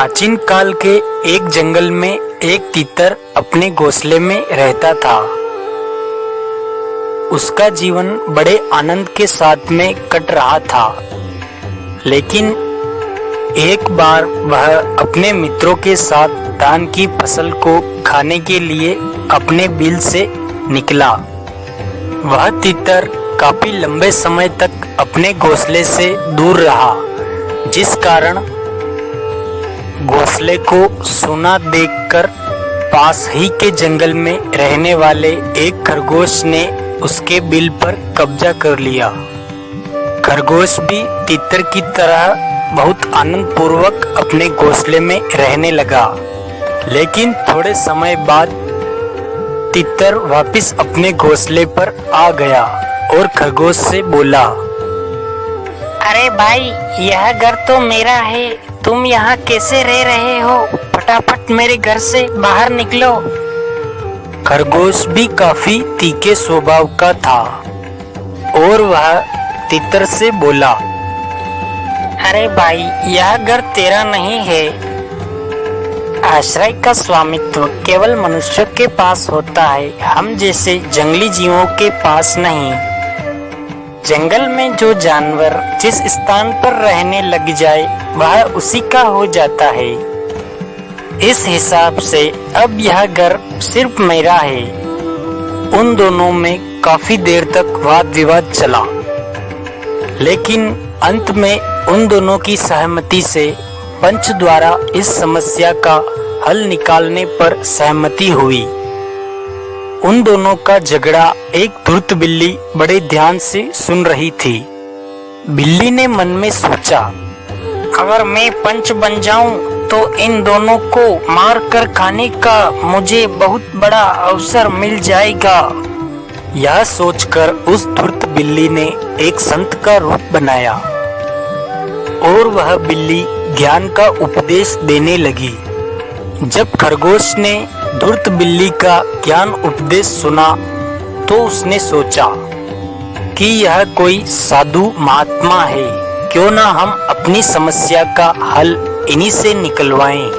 प्राचीन काल के एक जंगल में एक तीतर अपने घोंसले में रहता था। उसका जीवन बड़े आनंद के साथ में कट रहा था। लेकिन एक बार वह अपने मित्रों के साथ धान की फसल को खाने के लिए अपने बिल से निकला। वह तीतर काफी लंबे समय तक अपने घोंसले से दूर रहा, जिस कारण घोंसले को सूना देखकर पास ही के जंगल में रहने वाले एक खरगोश ने उसके बिल पर कब्जा कर लिया। खरगोश भी तीतर की तरह बहुत आनंद पूर्वक अपने घोंसले में रहने लगा। लेकिन थोड़े समय बाद तीतर वापस अपने घोंसले पर आ गया और खरगोश से बोला, अरे भाई, यह घर तो मेरा है, तुम यहाँ कैसे रह रहे हो? फटाफट मेरे घर से बाहर निकलो। खरगोश भी काफी तीखे स्वभाव का था और वह तीतर से बोला, अरे भाई, यह घर तेरा नहीं है। आश्रय का स्वामित्व केवल मनुष्यों के पास होता है, हम जैसे जंगली जीवों के पास नहीं। जंगल में जो जानवर जिस स्थान पर रहने लग जाए वह उसी का हो जाता है। इस हिसाब से अब यह घर सिर्फ मेरा है। उन दोनों में काफी देर तक वाद विवाद चला, लेकिन अंत में उन दोनों की सहमति से पंच द्वारा इस समस्या का हल निकालने पर सहमति हुई। उन दोनों का झगड़ा एक धूर्त बिल्ली बड़े ध्यान से सुन रही थी। बिल्ली ने मन में सोचा, अगर मैं पंच बन जाऊं तो इन दोनों को मार कर खाने का मुझे बहुत बड़ा अवसर मिल जाएगा। यह सोचकर उस धूर्त बिल्ली ने एक संत का रूप बनाया और वह बिल्ली ज्ञान का उपदेश देने लगी। जब खरगोश ने धूर्त बिल्ली का ज्ञान उपदेश सुना तो उसने सोचा कि यह कोई साधु महात्मा है, क्यों ना हम अपनी समस्या का हल इन्हीं से निकलवाएं।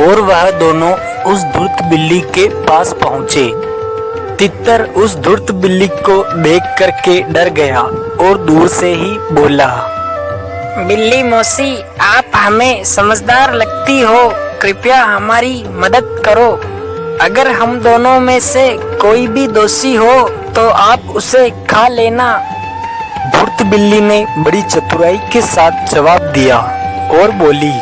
और वह दोनों उस धूर्त बिल्ली के पास पहुंचे। तीतर उस धूर्त बिल्ली को देख करके डर गया और दूर से ही बोला, बिल्ली मौसी, आप हमें समझदार लगती हो, कृपया हमारी मदद करो। अगर हम दोनों में से कोई भी दोषी हो तो आप उसे खा लेना। धूर्त बिल्ली ने बड़ी चतुराई के साथ जवाब दिया और बोली,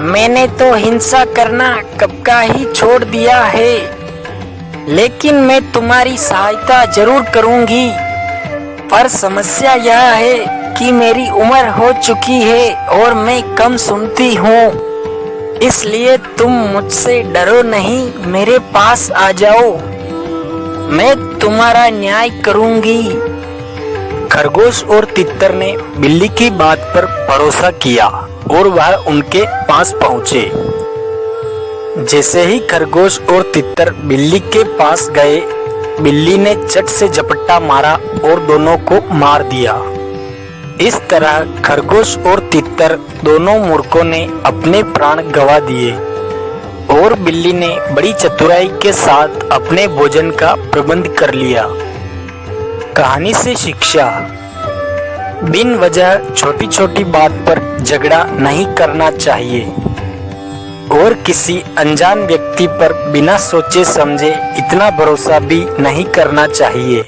मैंने तो हिंसा करना कब का ही छोड़ दिया है, लेकिन मैं तुम्हारी सहायता जरूर करूंगी। पर समस्या यह है कि मेरी उम्र हो चुकी है और मैं कम सुनती हूँ, इसलिए तुम मुझसे डरो नहीं, मेरे पास आ जाओ, मैं तुम्हारा न्याय करूंगी। खरगोश और तीतर ने बिल्ली की बात पर भरोसा किया और वह उनके पास पहुंचे। जैसे ही खरगोश और तीतर बिल्ली के पास गए, बिल्ली ने चट से झपट्टा मारा और दोनों को मार दिया। इस तरह खरगोश और तीतर दोनों मूर्खों ने अपने प्राण गंवा दिए और बिल्ली ने बड़ी चतुराई के साथ अपने भोजन का प्रबंध कर लिया। कहानी से शिक्षा, बिन वजह छोटी छोटी बात पर झगड़ा नहीं करना चाहिए और किसी अनजान व्यक्ति पर बिना सोचे समझे इतना भरोसा भी नहीं करना चाहिए।